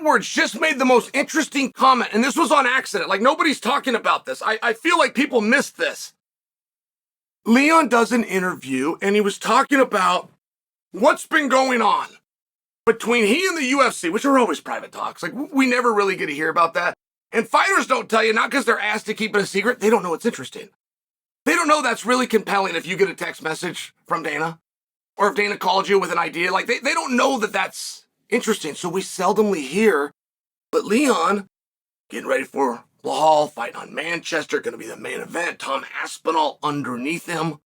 afterwards just made the most interesting comment, and this was on accident. Like, nobody's talking about this. I feel like people missed this. Leon does an interview, and he was talking about what's been going on between he and the UFC, which are always private talks. Like, we never really get to hear about that. And fighters don't tell you, not because they're asked to keep it a secret. They don't know it's interesting. They don't know that's really compelling if you get a text message from Dana, or if Dana called you with an idea. Like, they don't know that that's interesting. So we seldomly hear, but Leon getting ready for Lahal, fighting on Manchester, going to be the main event. Tom Aspinall underneath him.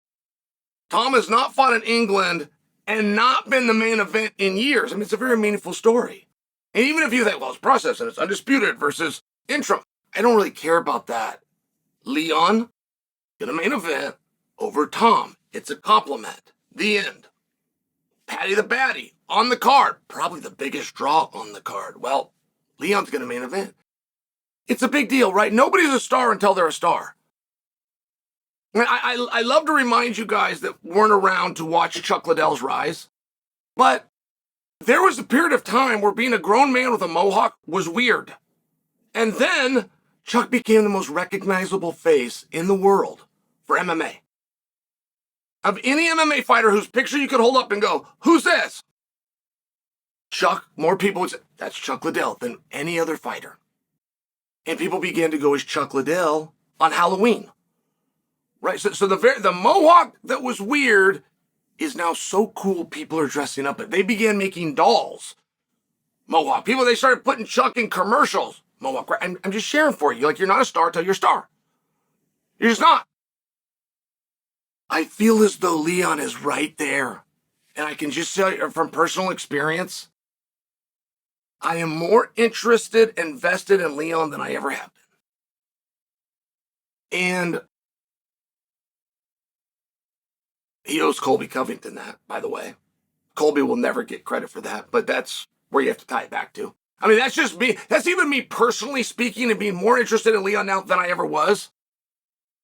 Tom has not fought in England and not been the main event in years. I mean, it's a very meaningful story. And even if you think, well, it's process and it's undisputed versus interim, I don't really care about that. Leon, in a main event over Tom. It's a compliment. The end. Patty the Batty on the card. Probably the biggest draw on the card. Well, Leon's going to main event. It's a big deal, right? Nobody's a star until they're a star. I love to remind you guys that weren't around to watch Chuck Liddell's rise, but there was a period of time where being a grown man with a mohawk was weird. And then Chuck became the most recognizable face in the world for MMA. Of any MMA fighter whose picture you could hold up and go, who's this? Chuck, more people would say, that's Chuck Liddell than any other fighter. And people began to go as Chuck Liddell on Halloween. Right, so the mohawk that was weird is now so cool people are dressing up. They began making dolls. Mohawk. People, they started putting Chuck in commercials. Mohawk. I'm just sharing for you. Like, you're not a star till you're a star. You're just not. I feel as though Leon is right there. And I can just tell you from personal experience, I am more interested, invested in Leon than I ever have been. And he owes Colby Covington that, by the way. Colby will never get credit for that, but that's where you have to tie it back to. I mean, that's just me. That's even me personally speaking and being more interested in Leon now than I ever was.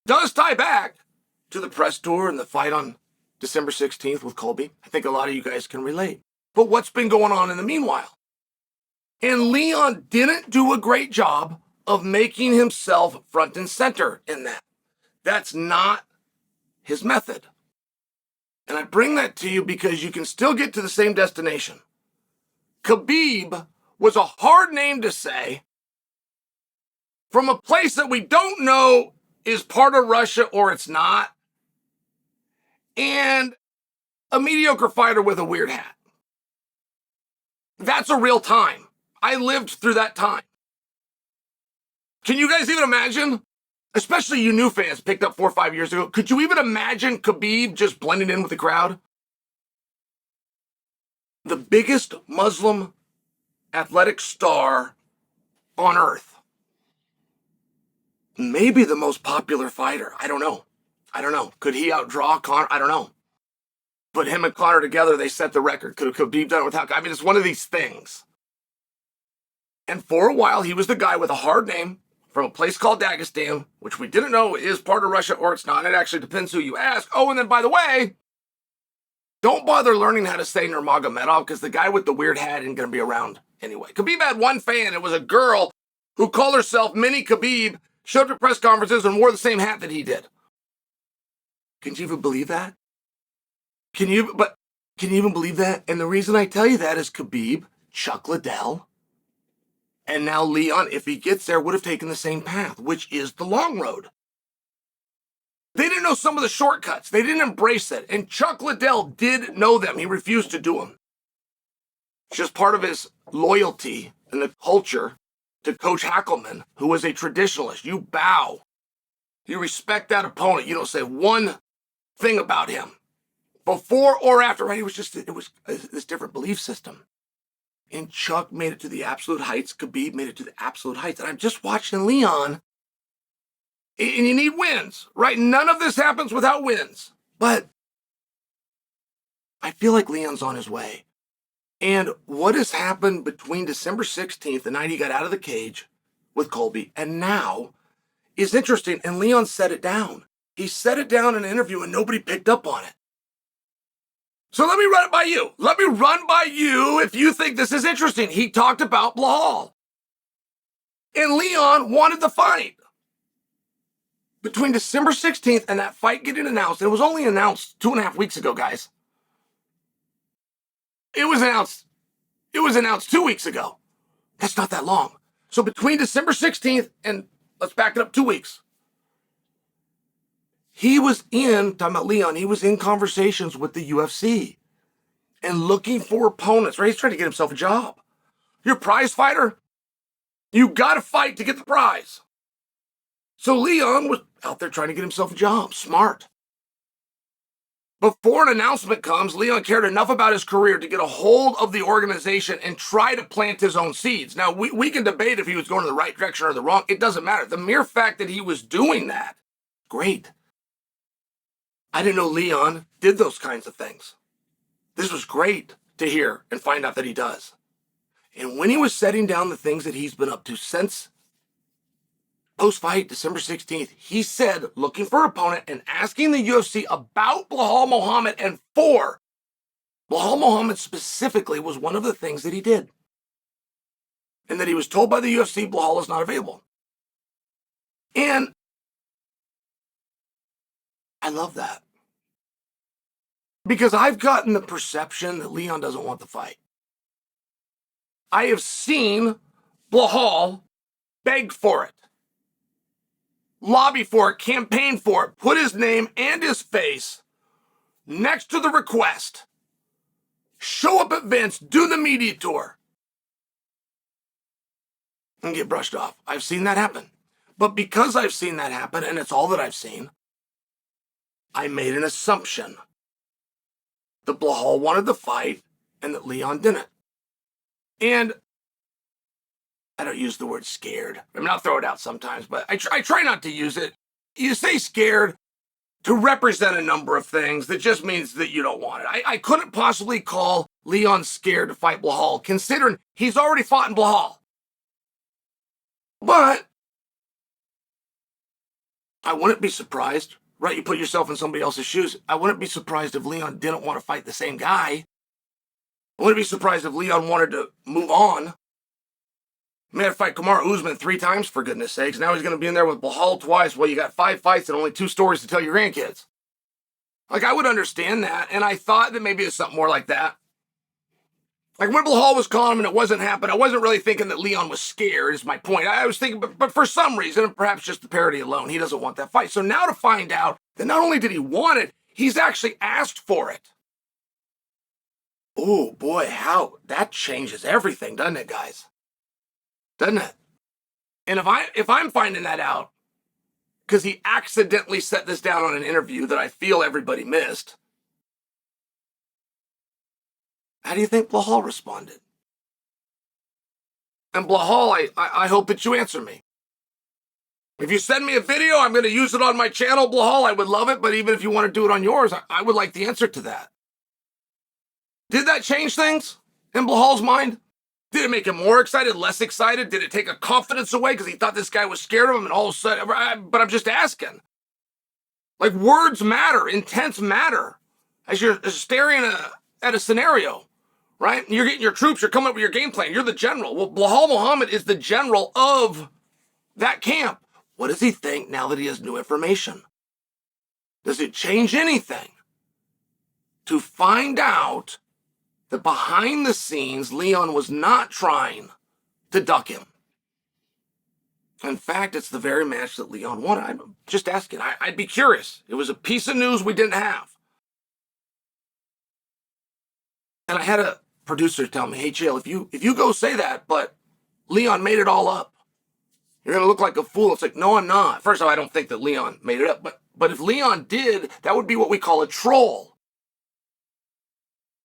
Does tie back to the press tour and the fight on December 16th with Colby. I think a lot of you guys can relate. But what's been going on in the meanwhile? And Leon didn't do a great job of making himself front and center in that. That's not his method. And I bring that to you because you can still get to the same destination. Khabib was a hard name to say from a place that we don't know is part of Russia or it's not, and a mediocre fighter with a weird hat. That's a real time. I lived through that time. Can you guys even imagine? Especially you new fans picked up 4 or 5 years ago. Could you even imagine Khabib just blending in with the crowd? The biggest Muslim athletic star on earth. Maybe the most popular fighter. I don't know. Could he outdraw Conor? I don't know. But him and Conor together, they set the record. Could Khabib done it without? I mean, it's one of these things. And for a while, he was the guy with a hard name from a place called Dagestan, which we didn't know is part of Russia or it's not. It actually depends who you ask. Oh, and then by the way, don't bother learning how to say Nurmagomedov because the guy with the weird hat isn't going to be around anyway. Khabib had one fan. It was a girl who called herself Mini Khabib, showed up at press conferences and wore the same hat that he did. Can you even believe that? Can you even believe that? And the reason I tell you that is Khabib, Chuck Liddell, and now Leon, if he gets there, would have taken the same path, which is the long road. They didn't know some of the shortcuts. They didn't embrace it. And Chuck Liddell did know them. He refused to do them. It's just part of his loyalty and the culture to Coach Hackelman, who was a traditionalist. You bow. You respect that opponent. You don't say one thing about him. Before or after, right? It was this different belief system. And Chuck made it to the absolute heights. Khabib made it to the absolute heights. And I'm just watching Leon. And you need wins, right? None of this happens without wins. But I feel like Leon's on his way. And what has happened between December 16th, the night he got out of the cage with Colby, and now is interesting. And Leon set it down. He set it down in an interview and nobody picked up on it. So let me run it by you. Let me run by you if you think this is interesting. He talked about Belal. And Leon wanted the fight. Between December 16th and that fight getting announced, it was only announced 2.5 weeks ago, guys. It was announced 2 weeks ago. That's not that long. So between December 16th and let's back it up 2 weeks. He was talking about Leon, he was in conversations with the UFC and looking for opponents, right? He's trying to get himself a job. You're a prize fighter. You got to fight to get the prize. So Leon was out there trying to get himself a job. Smart. Before an announcement comes, Leon cared enough about his career to get a hold of the organization and try to plant his own seeds. Now, we can debate if he was going in the right direction or the wrong. It doesn't matter. The mere fact that he was doing that, great. I didn't know Leon did those kinds of things. This was great to hear and find out that he does. And when he was setting down the things that he's been up to since post-fight, December 16th, he said, looking for an opponent and asking the UFC about Belal Muhammad and for Belal Muhammad specifically was one of the things that he did. And that he was told by the UFC Belal is not available. And I love that. Because I've gotten the perception that Leon doesn't want the fight. I have seen Belal beg for it, lobby for it, campaign for it, put his name and his face next to the request, show up at events, do the media tour, and get brushed off. I've seen that happen. But because I've seen that happen, and it's all that I've seen, I made an assumption that Belal wanted the fight and that Leon didn't. And I don't use the word scared. I mean, I'll throw it out sometimes, but I try not to use it. You say scared to represent a number of things that just means that you don't want it. I couldn't possibly call Leon scared to fight Belal, considering he's already fought in Belal. But I wouldn't be surprised, right? You put yourself in somebody else's shoes. I wouldn't be surprised if Leon didn't want to fight the same guy. I wouldn't be surprised if Leon wanted to move on. He had to fight Kamaru Usman 3 times, for goodness sakes. Now he's going to be in there with Belal twice. Well, you got 5 fights and only 2 stories to tell your grandkids. Like, I would understand that, and I thought that maybe it's something more like that. Like, when Belal was calling him and it wasn't happening, I wasn't really thinking that Leon was scared, is my point. I was thinking, but for some reason, perhaps just the parody alone, he doesn't want that fight. So now to find out that not only did he want it, he's actually asked for it. Oh, boy, how that changes everything, doesn't it, guys? Doesn't it? And if I'm finding that out because he accidentally set this down on an interview that I feel everybody missed, how do you think Belal responded? And Belal, I hope that you answer me. If you send me a video, I'm going to use it on my channel, Belal. I would love it, but even if you want to do it on yours, I would like the answer to that. Did that change things in Belal's mind? Did it make him more excited, less excited? Did it take a confidence away because he thought this guy was scared of him and all of a sudden, but I'm just asking. Like, words matter, intents matter. As you're staring at a scenario, right? You're getting your troops, you're coming up with your game plan. You're the general. Well, Belal Muhammad is the general of that camp. What does he think now that he has new information? Does it change anything to find out that behind the scenes, Leon was not trying to duck him? In fact, it's the very match that Leon wanted. I'm just asking. I'd be curious. It was a piece of news we didn't have. And I had a producer tell me, hey, Chael, if you go say that, but Leon made it all up, you're going to look like a fool. It's like, no, I'm not. First of all, I don't think that Leon made it up. But if Leon did, that would be what we call a troll.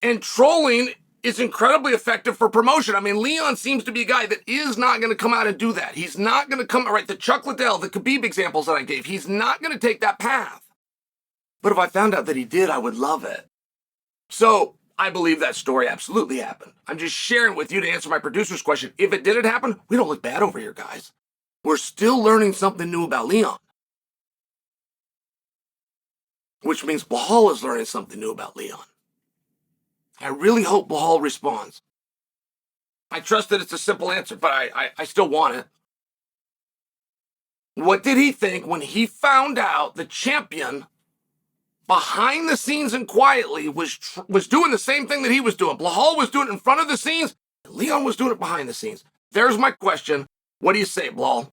And trolling is incredibly effective for promotion. I mean, Leon seems to be a guy that is not going to come out and do that. He's not going to come, right, the Chuck Liddell, the Khabib examples that I gave, he's not going to take that path. But if I found out that he did, I would love it. So I believe that story absolutely happened. I'm just sharing with you to answer my producer's question. If it didn't happen, we don't look bad over here, guys. We're still learning something new about Leon. Which means Belal is learning something new about Leon. I really hope Belal responds. I trust that it's a simple answer, but I still want it. What did he think when he found out the champion behind the scenes and quietly was doing the same thing that he was doing? Belal was doing it in front of the scenes, and Leon was doing it behind the scenes. There's my question. What do you say, Belal?